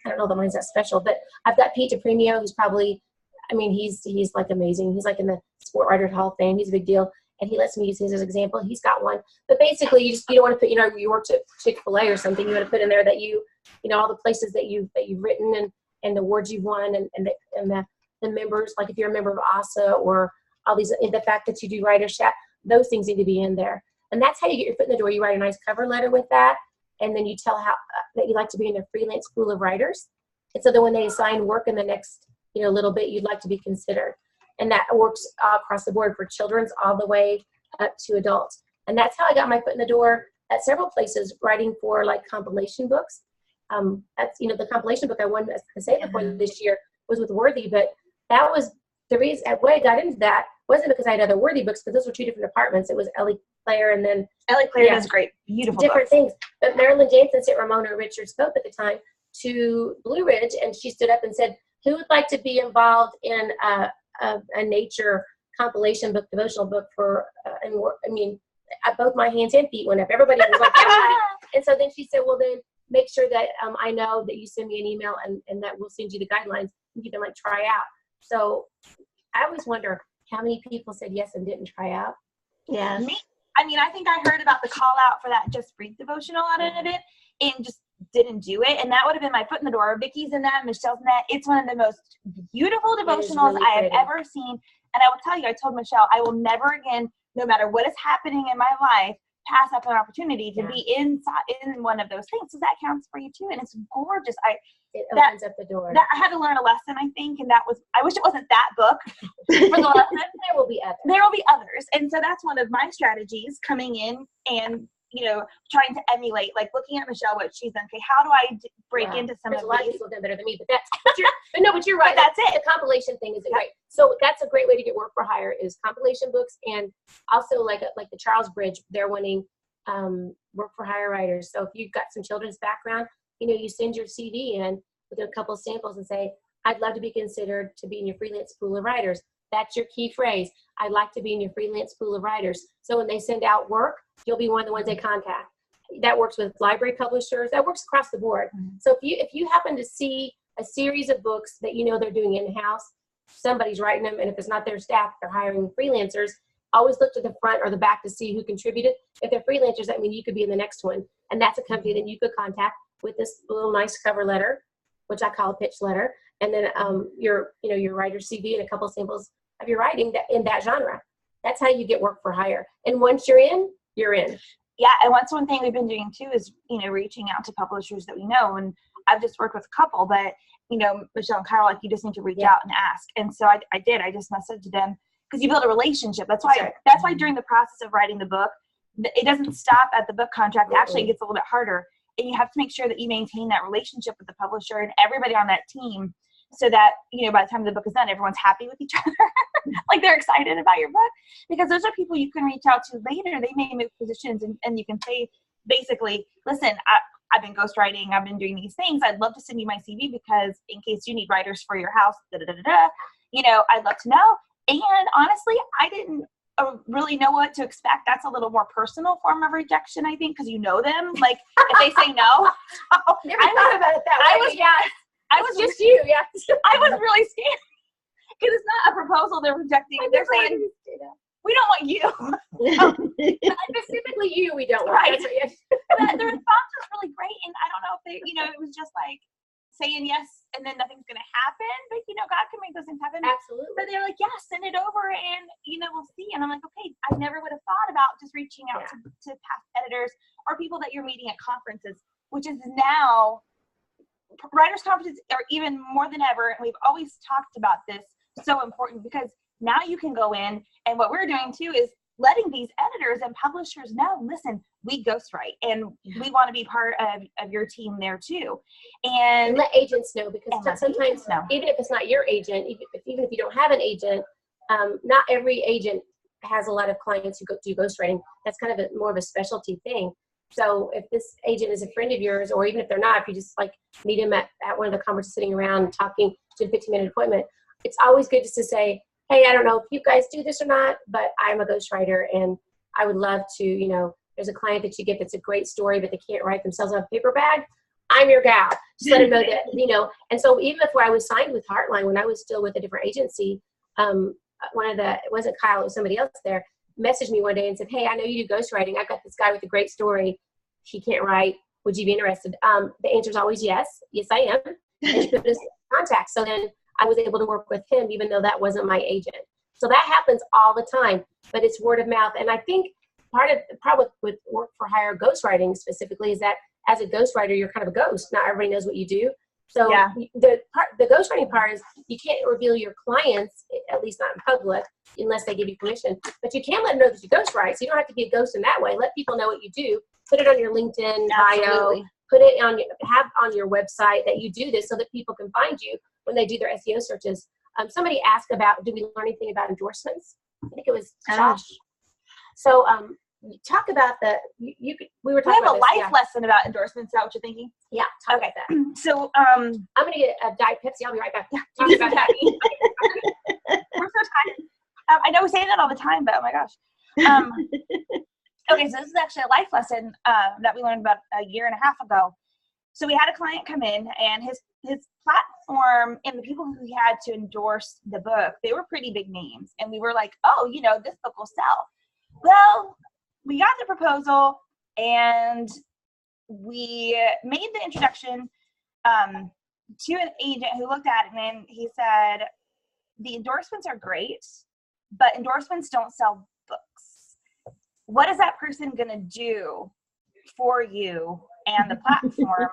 S3: I don't know that mine's that special, but I've got Pete DePremio, who's probably, he's like amazing. He's like in the Sport Writers Hall of Fame. He's a big deal. And he lets me use his as an example. He's got one. But basically, you don't want to put, you worked at Chick-fil-A or something. You want to put in there that all the places that you've written and the awards you've won and the members, like if you're a member of ASA or all these, the fact that you do writer's chat, those things need to be in there. And that's how you get your foot in the door. You write a nice cover letter with that. And then you tell how that you like to be in the freelance pool of writers. And so then when they assign work in the next, little bit, you'd like to be considered. And that works across the board for children's all the way up to adults. And that's how I got my foot in the door at several places writing for like compilation books. That's, the compilation book I won the Save for this year was with Worthy, but that was the reason why I got into that wasn't because I had other Worthy books, because those were two different departments. It was Ellie Claire, and then
S2: Ellie Claire does great, beautiful
S3: different things. But Marilyn Jameson sent Ramona Richards Pope at the time to Blue Ridge, and she stood up and said, who would like to be involved in a nature compilation book, devotional book for, both my hands and feet went up. Everybody was like, everybody. And so then she said, well, then make sure that I know that you send me an email and that we'll send you the guidelines and you can like try out. So I always wonder how many people said yes and didn't try out.
S1: Yeah.
S2: I think I heard about the call out for that Just Breathe devotional out of it and just didn't do it. And that would have been my foot in the door. Vicky's in that, Michelle's in that. It's one of the most beautiful devotionals really I have ever seen. And I will tell you, I told Michelle, I will never again, no matter what is happening in my life, pass up an opportunity to be in one of those things. So that counts for you too. And it's gorgeous.
S3: It opens up the door.
S2: I had to learn a lesson, I think, and I wish it wasn't that book for the lesson.
S3: There will be others.
S2: There will be others. And so that's one of my strategies coming in and, trying to emulate, like looking at Michelle, what she's done. Okay, how do I break into some of these?
S3: A lot of people have done better than me, but you're right.
S2: But that's it.
S3: The compilation thing is great. So that's a great way to get work for hire is compilation books, and also like the Charles Bridge, they're wanting work for hire writers. So if you've got some children's background, you send your CV in with a couple of samples and say, I'd love to be considered to be in your freelance pool of writers. That's your key phrase. I'd like to be in your freelance pool of writers. So when they send out work, you'll be one of the ones they contact. That works with library publishers. That works across the board. So if you happen to see a series of books that they're doing in-house, somebody's writing them, and if it's not their staff, they're hiring freelancers, always look to the front or the back to see who contributed. If they're freelancers, that means you could be in the next one. And that's a company that you could contact with this little nice cover letter, which I call a pitch letter, and then your writer's CV and a couple samples of your writing in that genre. That's how you get work for hire. And once you're in, you're in.
S2: Yeah, and one thing we've been doing too is reaching out to publishers that we know. And I've just worked with a couple, but Michelle and Kyle, like, you just need to reach out and ask. And so I did. I just messaged them because you build a relationship. That's why during the process of writing the book, it doesn't stop at the book contract. Actually, it gets a little bit harder. And you have to make sure that you maintain that relationship with the publisher and everybody on that team so that, by the time the book is done, everyone's happy with each other. Like, they're excited about your book, because those are people you can reach out to later. They may move positions, and you can say, basically, listen, I've been ghostwriting. I've been doing these things. I'd love to send you my CV because in case you need writers for your house, I'd love to know. And honestly, I didn't really know what to expect. That's a little more personal form of rejection, I think, because you know them. Like, if they say no.
S3: Never thought about it that way.
S2: I was
S3: just you. Yeah.
S2: I was really scared because it's not a proposal they're rejecting. They're saying, we don't want you.
S3: Specifically you, we don't want.
S2: Right. But the response was really great, and I don't know if they, it was just like saying yes and then nothing's going to happen, but God can make those things happen.
S3: Absolutely.
S2: But they're like, yeah, send it over and we'll see. And I'm like, okay, I never would have thought about just reaching out to past editors or people that you're meeting at conferences, which is now writers conferences are even more than ever, and we've always talked about this, so important, because now you can go in, and what we're doing too is letting these editors and publishers know, listen, we ghostwrite, and we want to be part of your team there too. And
S3: let agents know, because sometimes, even if it's not your agent, even if you don't have an agent, not every agent has a lot of clients who do ghostwriting. That's kind of more of a specialty thing. So if this agent is a friend of yours, or even if they're not, if you just like meet him at one of the conferences, sitting around and talking to a 15-minute appointment, it's always good just to say, hey, I don't know if you guys do this or not, but I'm a ghostwriter and I would love to, there's a client that you get that's a great story, but they can't write themselves on a paper bag. I'm your gal. Just let them know that, And so even before I was signed with Heartline, when I was still with a different agency, it wasn't Kyle, it was somebody else there, messaged me one day and said, hey, I know you do ghostwriting. I've got this guy with a great story. He can't write. Would you be interested? The answer is always yes. Yes, I am. And she put us in contact. So then I was able to work with him, even though that wasn't my agent. So that happens all the time, but it's word of mouth. And I think part of the problem with work for hire ghostwriting specifically is that as a ghostwriter, you're kind of a ghost. Not everybody knows what you do. So the ghostwriting part is you can't reveal your clients, at least not in public, unless they give you permission. But you can let them know that you ghostwrite. So you don't have to be a ghost in that way. Let people know what you do. Put it on your LinkedIn bio. Put it on your website that you do this so that people can find you when they do their SEO searches. Somebody asked about, do we learn anything about endorsements? I think it was Josh. So talk about we were talking about
S2: we have a life lesson about endorsements. Is that what you're thinking?
S3: Yeah. Talk about that.
S2: So
S3: I'm going to get a Diet Pepsi. I'll be right back. Talk about that.
S2: We're so tired. I know we say that all the time, but oh my gosh. Okay, so this is actually a life lesson that we learned about a year and a half ago. So we had a client come in, and his platform and the people who he had to endorse the book, they were pretty big names. And we were like, oh, this book will sell. Well, we got the proposal, and we made the introduction to an agent who looked at it, and he said, the endorsements are great, but endorsements don't sell books. What is that person going to do for you and the platform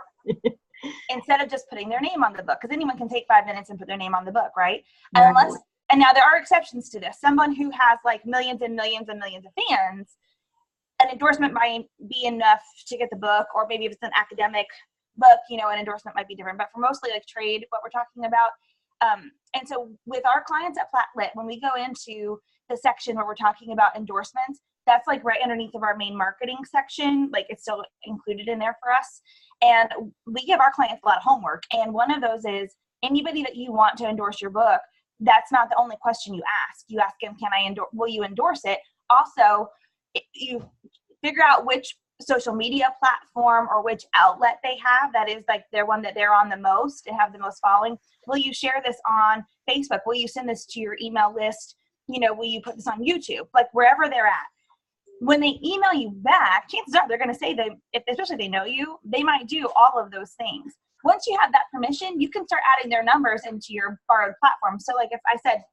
S2: instead of just putting their name on the book? Because anyone can take 5 minutes and put their name on the book, right? And now there are exceptions to this. Someone who has like millions and millions and millions of fans, an endorsement might be enough to get the book, or maybe if it's an academic book, an endorsement might be different. But for mostly like trade, what we're talking about. And so with our clients at Flatlit, when we go into the section where we're talking about endorsements, that's like right underneath of our main marketing section. Like, it's still included in there for us. And we give our clients a lot of homework. And one of those is, anybody that you want to endorse your book, that's not the only question you ask. You ask them, will you endorse it? Also, you figure out which social media platform or which outlet they have that is like their one that they're on the most and have the most following. Will you share this on Facebook? Will you send this to your email list? Will you put this on YouTube? Like, wherever they're at. When they email you back, chances are they're going to say that, especially if they know you, they might do all of those things. Once you have that permission, you can start adding their numbers into your borrowed platform. So like if I said,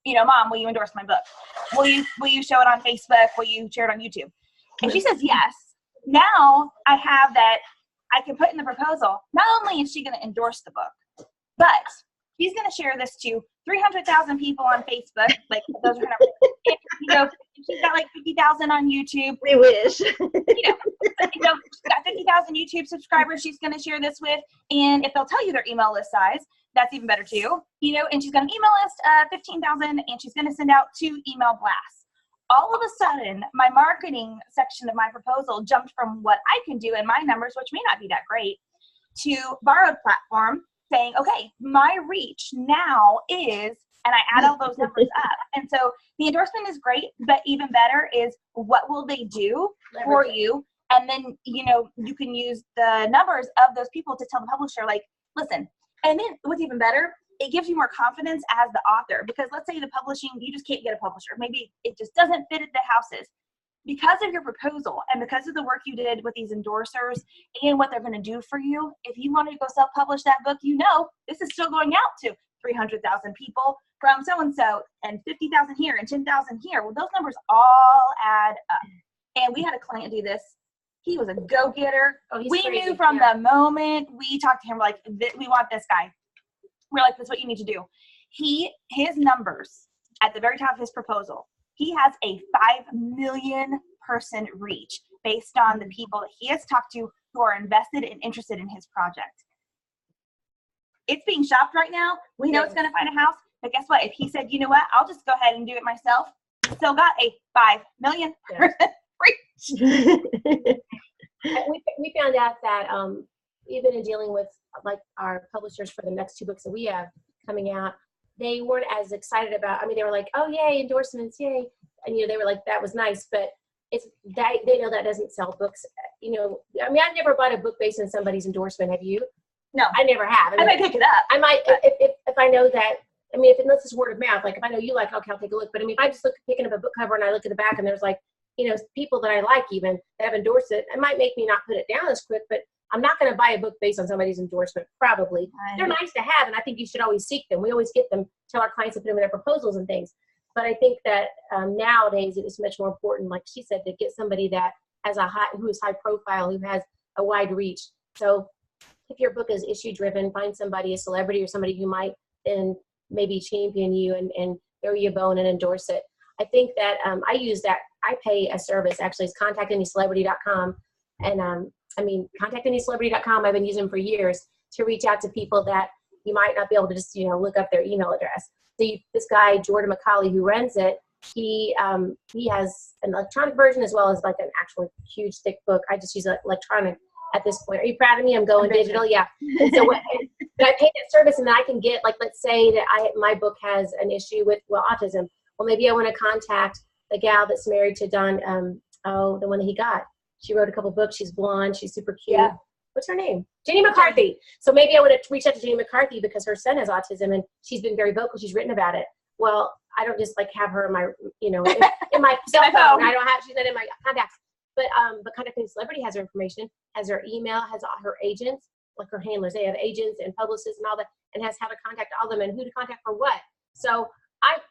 S2: Mom, will you endorse my book? Will you show it on Facebook? Will you share it on YouTube? And she says yes. Now I have that I can put in the proposal, not only is she going to endorse the book, but she's going to share this to 300,000 people on Facebook. Like, those are her numbers. And, she's got like 50,000 on YouTube.
S1: We wish.
S2: She's got 50,000 YouTube subscribers she's going to share this with. And if they'll tell you their email list size, that's even better too. And she's got an email list of 15,000, and she's going to send out 2 email blasts. All of a sudden, my marketing section of my proposal jumped from what I can do in my numbers, which may not be that great, to borrowed platform saying, okay, my reach now is, and I add all those numbers up. And so the endorsement is great, but even better is what will they do for you? And then, you can use the numbers of those people to tell the publisher, like, listen. And then what's even better, it gives you more confidence as the author, because let's say the publishing, you just can't get a publisher. Maybe it just doesn't fit at the houses. Because of your proposal and because of the work you did with these endorsers and what they're going to do for you, if you want to go self-publish that book, this is still going out to 300,000 people from so-and-so and 50,000 here and 10,000 here. Well, those numbers all add up. And we had a client do this. He was a go-getter. We crazy. Knew from the moment we talked to him, we're like, we want this guy. We're like, that's what you need to do. His numbers at the very top of his proposal, he has a 5 million person reach based on the people that he has talked to who are invested and interested in his project. It's being shopped right now. We know it's going to find a house. But guess what? If he said, you know what, I'll just go ahead and do it myself, still got a 5 million person reach.
S3: We found out that even in dealing with like our publishers for the next 2 books that we have coming out, they weren't as excited about. They were like, "Oh, yay, endorsements, yay!" And they were like, "That was nice," but they know that doesn't sell books. I've never bought a book based on somebody's endorsement. Have you?
S2: No,
S3: I never have.
S2: I might pick it up.
S3: I might if I know that. Unless it's word of mouth. Like if I know you like, okay, I'll take a look. But if I just picking up a book cover and I look at the back and there's like, people that I like even that have endorsed it, it might make me not put it down as quick, but I'm not going to buy a book based on somebody's endorsement, probably. They're nice to have, and I think you should always seek them. We always get them, tell our clients to put them in their proposals and things. But I think that nowadays it is much more important, like she said, to get somebody that has who is high profile, who has a wide reach. So if your book is issue driven, find somebody, a celebrity or somebody who might then maybe champion you and throw you a bone and endorse it. I think that I use that. I pay a service, actually. It's contactanyscelebrity.com. And contactanyscelebrity.com, I've been using for years to reach out to people that you might not be able to just, look up their email address. So this guy, Jordan McCauley, who runs it, he has an electronic version as well as like an actual huge, thick book. I just use electronic at this point. Are you proud of me? I'm going digital. Yeah. And so I pay that service, and then I can get, like, let's say that my book has an issue with, autism. Well, maybe I want to contact the gal that's married to Don, the one that he got. She wrote a couple books. She's blonde. She's super cute. Yeah. What's her name? Jenny McCarthy. So maybe I want to reach out to Jenny McCarthy because her son has autism and she's been very vocal. She's written about it. Well, I don't just have her in my, in my cell phone. She's not in my contacts. But Contacting Celebrity has her information, has her email, has all her agents, like her handlers. They have agents and publicists and all that, and has how to contact all of them and who to contact for what. So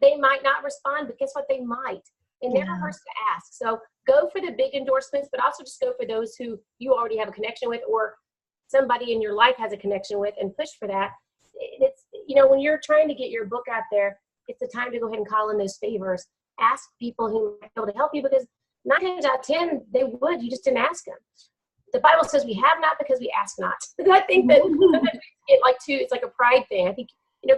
S3: they might not respond, but guess what? They might. It never hurts to ask. So go for the big endorsements, but also just go for those who you already have a connection with or somebody in your life has a connection with, and push for that. It's, when you're trying to get your book out there, it's the time to go ahead and call in those favors. Ask people who might be able to help you, because 9 times out of 10, they would. You just didn't ask them. The Bible says we have not because we ask not. And I think that it's like a pride thing. I think,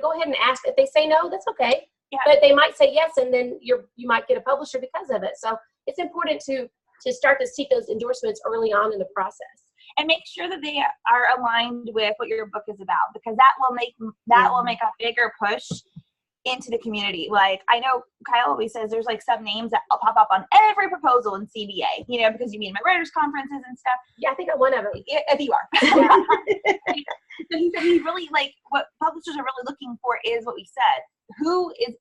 S3: go ahead and ask. If they say no, that's okay. Yeah. But they might say yes, and then you might get a publisher because of it. So it's important to start to seek those endorsements early on in the process.
S2: And make sure that they are aligned with what your book is about, because that will make a bigger push into the community. Like, I know Kyle always says there's some names that will pop up on every proposal in CBA, because you meet them at writers' conferences and stuff.
S3: Yeah, I think I'm one of them.
S2: If you are. Yeah. So he said he really, what publishers are really looking for is what we said. Who is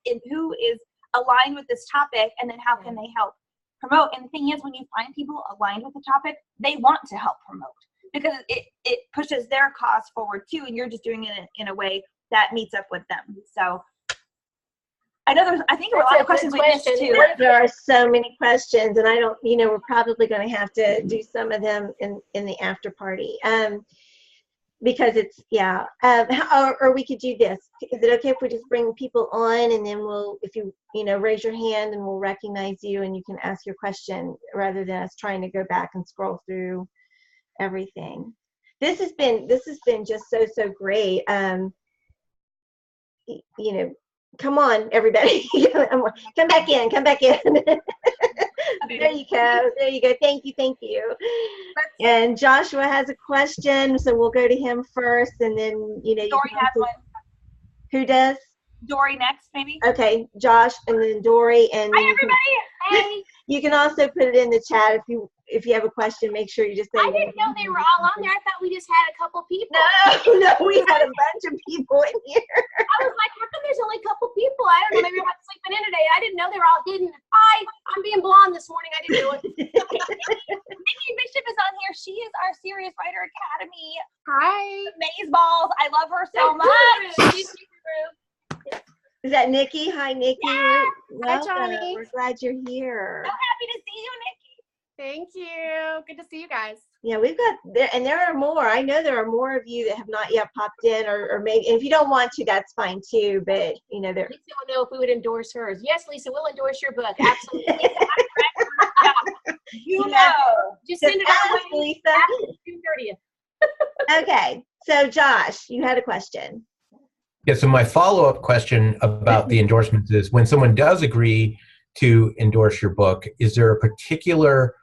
S2: aligned with this topic, and then how can they help promote? And the thing is, when you find people aligned with the topic, they want to help promote, because it pushes their cause forward too, and you're just doing it in a way that meets up with them. So I think there were a lot of questions we missed too.
S1: There are so many questions, and I don't, we're probably going to have to do some of them in the after party. Because it's, or we could do this. Is it okay if we just bring people on, and then if you raise your hand, and we'll recognize you and you can ask your question rather than us trying to go back and scroll through everything. This has been just so great. Come on, everybody. Come back in. There you go. Thank you. And Joshua has a question, so we'll go to him first, and then
S2: Dory has one.
S1: Who does?
S2: Dory next, maybe.
S1: Okay, Josh, and then Dory, and
S2: hi everybody. Hey.
S1: You can also put it in the chat if you have a question. Make sure you just say.
S3: I didn't know they were all on there. I thought we just had a couple people.
S1: No, we had a bunch of people in here.
S3: I was like, how come there's only a couple people? I don't know. Maybe I'm not sleeping in today. I didn't know they were all hidden. Hi, I'm being blonde this morning. I didn't know it.
S2: Nikki Bishop is on here. She is our Serious Writer Academy.
S3: Hi.
S2: Maze Balls. I love her so much.
S1: Is that Nikki? Hi, Nikki.
S2: Yeah.
S3: Hi, Johnny.
S1: We're glad you're here.
S2: So happy to see you, Nikki.
S3: Thank you. Good to see you guys.
S1: Yeah, we've got there are more. I know there are more of you that have not yet popped in, or maybe, and if you don't want to, that's fine too. But
S3: Lisa will know if we would endorse hers. Yes, Lisa, we'll endorse your book. Absolutely. Just send it out,
S1: Lisa.
S3: After June 30th.
S1: Okay, so Josh, you had a question.
S4: Yeah, so my follow-up question about the endorsements is, when someone does agree to endorse your book, is there a particular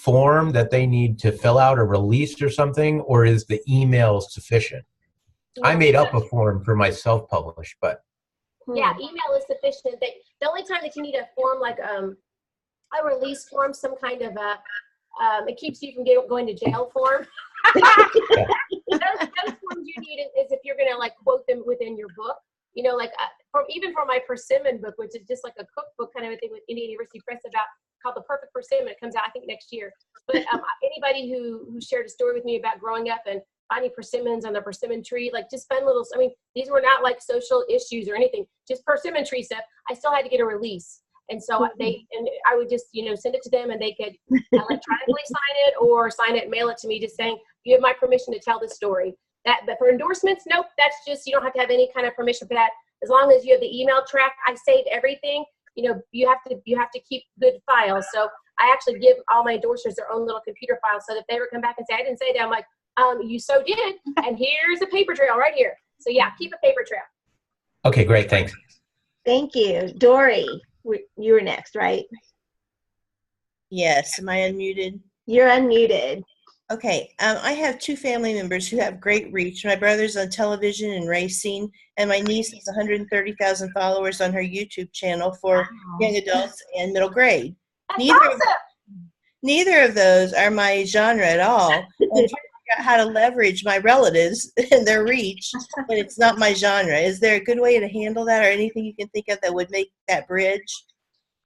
S4: form that they need to fill out or release or something, or is the email sufficient? I made up a form for my self-published, but.
S3: Yeah, email is sufficient. The only time that you need a form like a release form, some kind of it keeps you from going to jail form. Those forms you need is if you're going to quote them within your book. Even for my persimmon book, which is just like a cookbook kind of a thing with Indiana University Press called The Perfect Persimmon. It comes out, I think, next year. But anybody who shared a story with me about growing up and finding persimmons on the persimmon tree, just fun little, these were not like social issues or anything, just persimmon tree stuff. I still had to get a release. And so I would just, send it to them, and they could electronically sign it or sign it and mail it to me, just saying, you have my permission to tell this story. But for endorsements, nope, that's just, you don't have to have any kind of permission for that. As long as you have the email track, I saved everything. You have to keep good files. So I actually give all my endorsers their own little computer files, so that if they ever come back and say, I didn't say that, I'm like, you so did, and here's a paper trail right here. So yeah, keep a paper trail.
S4: Okay, great, thanks.
S1: Thank you. Dory, you were next, right?
S5: Yes. Am I unmuted?
S1: You're unmuted.
S5: Okay. I have two family members who have great reach. My brother's on television and racing, and my niece has 130,000 followers on her YouTube channel for young adults and middle grade. Neither of those are my genre at all. I'm trying to figure out how to leverage my relatives and their reach, but it's not my genre. Is there a good way to handle that, or anything you can think of that would make that bridge?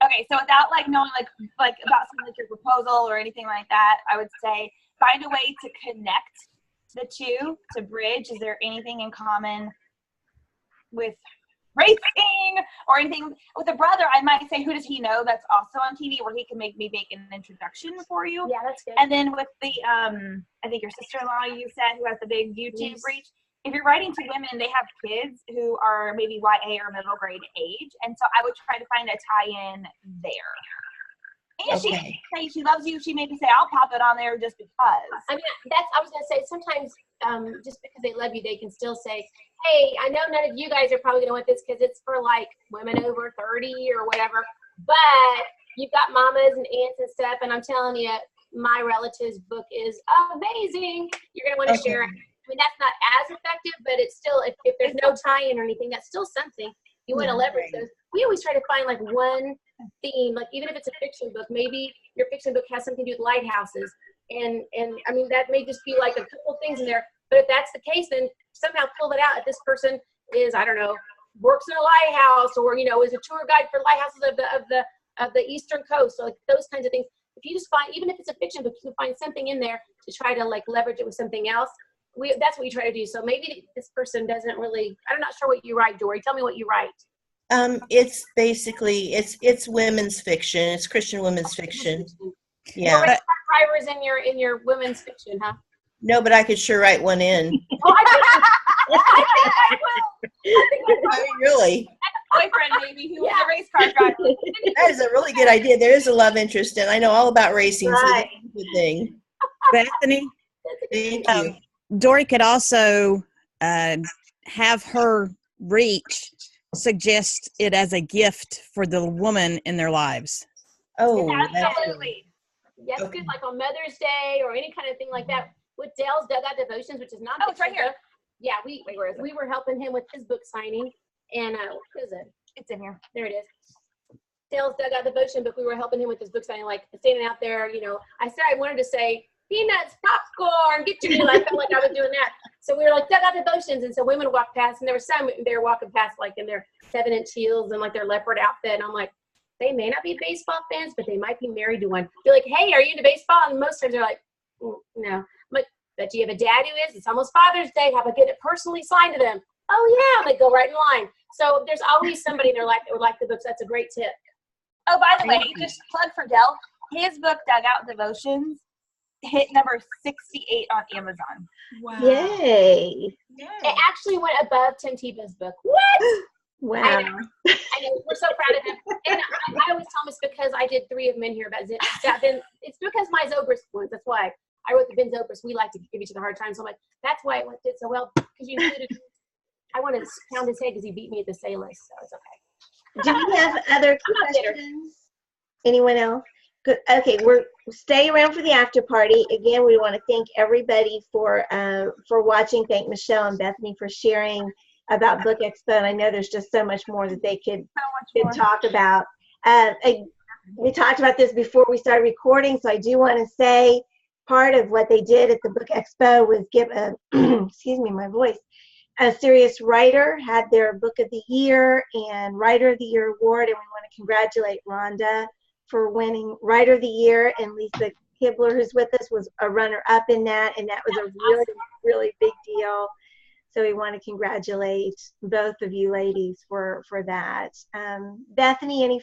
S2: Okay, so without knowing about something like your proposal or anything like that, I would say find a way to connect the two, to bridge. Is there anything in common with racing or anything with a brother? I might say, who does he know that's also on TV where he can make an introduction for you?
S3: Yeah, that's good.
S2: And then with the I think your sister-in-law, you said, who has the big YouTube reach. If you're writing to women, they have kids who are maybe YA or middle grade age, and so I would try to find a tie-in there. And she loves you. She maybe say, I'll pop it on there just because.
S3: I was gonna say, sometimes just because they love you, they can still say, hey, I know none of you guys are probably gonna want this because it's for women over 30 or whatever, but you've got mamas and aunts and stuff, and I'm telling you, my relative's book is amazing. You're gonna want to share it. That's not as effective, but it's still, if there's no tie-in or anything, that's still something. You want to leverage those. We always try to find one theme, even if it's a fiction book, maybe your fiction book has something to do with lighthouses. And that may just be a couple things in there, but if that's the case, then somehow pull it out. If this person is, I don't know, works in a lighthouse, or, is a tour guide for lighthouses of the Eastern Coast, so those kinds of things. If you just find, even if it's a fiction book, you can find something in there to try to leverage it with something else. That's what we try to do. So maybe this person doesn't really, I'm not sure what you write, Dory. Tell me what you write.
S5: It's basically it's women's fiction. It's Christian women's fiction. Yeah.
S3: No drivers in your women's fiction, huh?
S5: No, but I could sure write one in.
S3: Oh, I think I will.
S5: I mean, really.
S2: Boyfriend maybe who was a race car driver.
S5: That is a really good idea. There is a love interest, and I know all about racing, so that's a good thing.
S6: Bethany,
S5: Thank you.
S6: Dory could also have her reach suggest it as a gift for the woman in their lives.
S5: Oh,
S3: absolutely. That's good, like on Mother's Day or any kind of thing like that. With Dale's Dugout Devotions, which is not
S2: it's right here.
S3: Yeah, we were helping him with his book signing, and what is it?
S2: It's in here.
S3: There it is. Dale's Dugout Devotion, but we were helping him with his book signing, like standing out there. I said I wanted to say peanuts, popcorn, get your meal. I felt like I was doing that. So we were like Dugout Devotions, and so women walked past, and there were some they were walking past like in their 7-inch heels and like their leopard outfit, and I'm like, they may not be baseball fans, but they might be married to one. They're like, hey, are you into baseball? And most times they're like, no. I'm like, but you have a dad who is. It's almost Father's Day. How about getting it personally signed to them? Oh, yeah. They go right in line. So there's always somebody in their life that would like the books. That's a great tip.
S2: Oh, by the way, just plug for Dell. His book, Dugout Devotions, hit number 68 on Amazon.
S1: Wow. Yay.
S3: It actually went above Tim Tebow's book. What?
S1: Wow.
S3: I know. We're so proud of him. And I always tell him it's because I did 3 of them in here about Zip. It's because my Zobrist ones. That's why I wrote the Ben Zobrist. We like to give each other a hard time. So I'm like, that's why it did so well. Because you included, I want to pound his head because he beat me at the say list. So it's okay.
S1: Do we have other questions? Anyone else? Good. Okay, we're stay around for the after party. Again, we want to thank everybody for watching. Thank Michelle and Bethany for sharing about Book Expo. And I know there's just so much more that they could talk about. We talked about this before we started recording, so I do want to say part of what they did at the Book Expo was give a excuse me, my voice. A serious writer had their Book of the Year and Writer of the Year award, and we want to congratulate Rhonda for winning Writer of the Year, and Lisa Kibler, who's with us, was a runner-up in that, and that was a really, really big deal. So we want to congratulate both of you ladies for that. Bethany,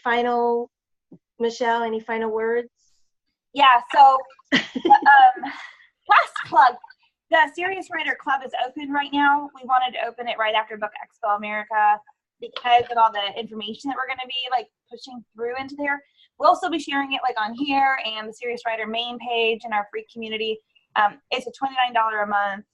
S1: Michelle, any final words?
S2: Yeah, so last plug. The Serious Writer Club is open right now. We wanted to open it right after Book Expo America because of all the information that we're going to be like pushing through into there. We'll still be sharing it like on here and the Serious Writer main page and our free community. It's a $29 a month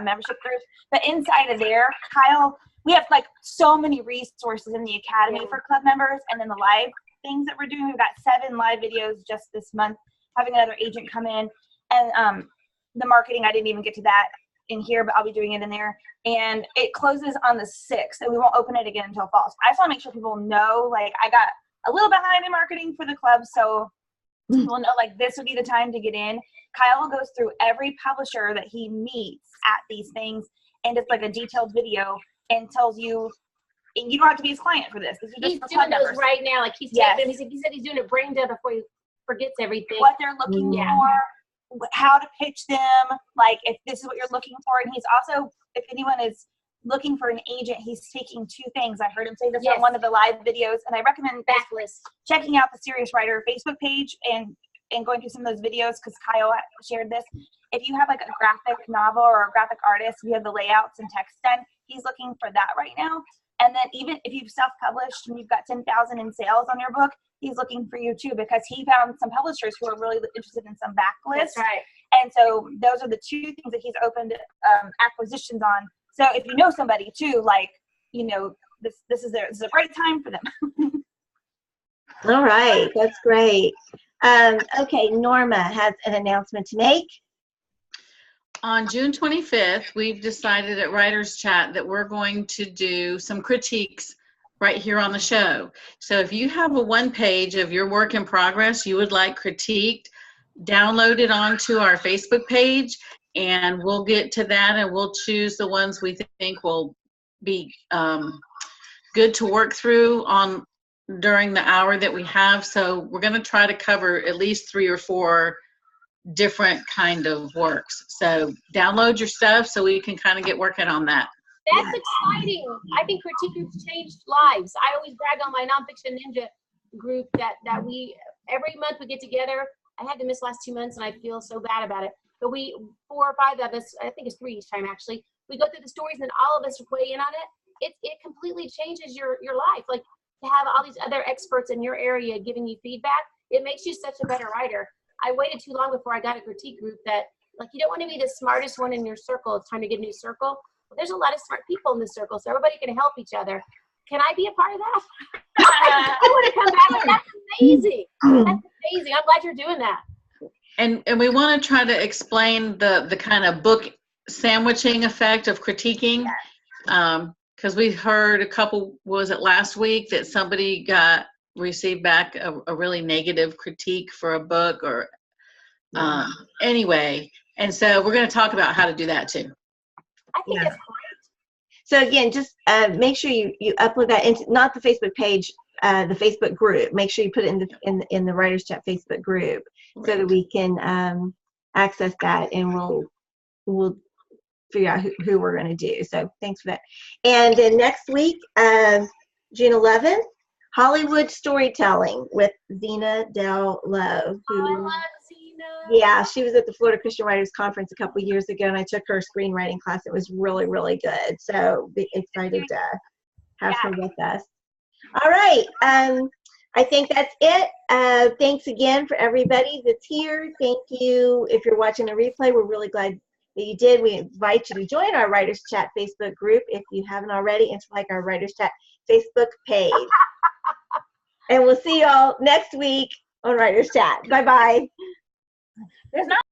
S2: membership group. But inside of there, Kyle, we have like so many resources in the Academy for club members, and then the live things that we're doing. We've got 7 live videos just this month, having another agent come in, and the marketing, I didn't even get to that in here, but I'll be doing it in there. And it closes on the 6th, and we won't open it again until fall. So I just want to make sure people know, like, I got a little behind in marketing for the club, so people know, like, this would be the time to get in. Kyle goes through every publisher that he meets at these things, and it's like a detailed video and tells you, and you don't have to be his client for this.
S3: He's doing those right now. Like, he's taking them. He said he's doing a brain dead before he forgets everything.
S2: What they're looking for, how to pitch them, like if this is what you're looking for. And he's also, if anyone is looking for an agent, he's taking 2 things. I heard him say this on one of the live videos, and I recommend
S3: Backless
S2: checking out the Serious Writer Facebook page and going through some of those videos, because Kyle shared this. If you have like a graphic novel or a graphic artist, you have the layouts and text done, he's looking for that right now. And then even if you've self-published and you've got 10,000 in sales on your book, he's looking for you too, because he found some publishers who are really interested in some backlists.
S3: That's right.
S2: And so those are the 2 things that he's opened acquisitions on. So if you know somebody too, like, you know, this is a great time for them.
S1: All right, that's great. Okay, Norma has an announcement to make.
S7: On June 25th, we've decided at Writers Chat that we're going to do some critiques right here on the show. So if you have a 1-page of your work in progress you would like critiqued, download it onto our Facebook page, and we'll get to that, and we'll choose the ones we think will be good to work through during the hour that we have. So we're going to try to cover at least 3 or 4 different kind of works. So download your stuff so we can kind of get working on that.
S3: That's exciting. I think critique groups changed lives. I always brag on my nonfiction ninja group that we every month we get together. I had to miss last 2 months and I feel so bad about it. But we 4 or 5 of us, I think it's 3 each time actually. We go through the stories and all of us weigh in on it. It completely changes your life. Like to have all these other experts in your area giving you feedback, it makes you such a better writer. I waited too long before I got a critique group that like you don't want to be the smartest one in your circle. It's time to get a new circle. There's a lot of smart people in this circle, so everybody can help each other. Can I be a part of that? I want to come back. That's amazing. That's amazing. I'm glad you're doing that.
S7: And we want to try to explain the kind of book sandwiching effect of critiquing. Because we heard a couple, was it last week, that somebody received back a really negative critique for a book or anyway. And so we're going to talk about how to do that too.
S3: I think it's great.
S1: So again, just make sure you upload that into not the Facebook page, the Facebook group. Make sure you put it in the Writers Chat Facebook group so that we can access that, and we'll figure out who we're going to do. So thanks for that. And then next week, June 11th, Hollywood Storytelling with Zena Del Lowe.
S3: I love Zena.
S1: Yeah, she was at the Florida Christian Writers Conference a couple years ago, and I took her screenwriting class. It was really, really good. So excited to have her with us. All right. I think that's it. Thanks again for everybody that's here. Thank you. If you're watching the replay, we're really glad that you did. We invite you to join our Writers Chat Facebook group if you haven't already, and to like our Writers Chat Facebook page. And we'll see y'all next week on Writers Chat. Bye-bye.
S3: There's not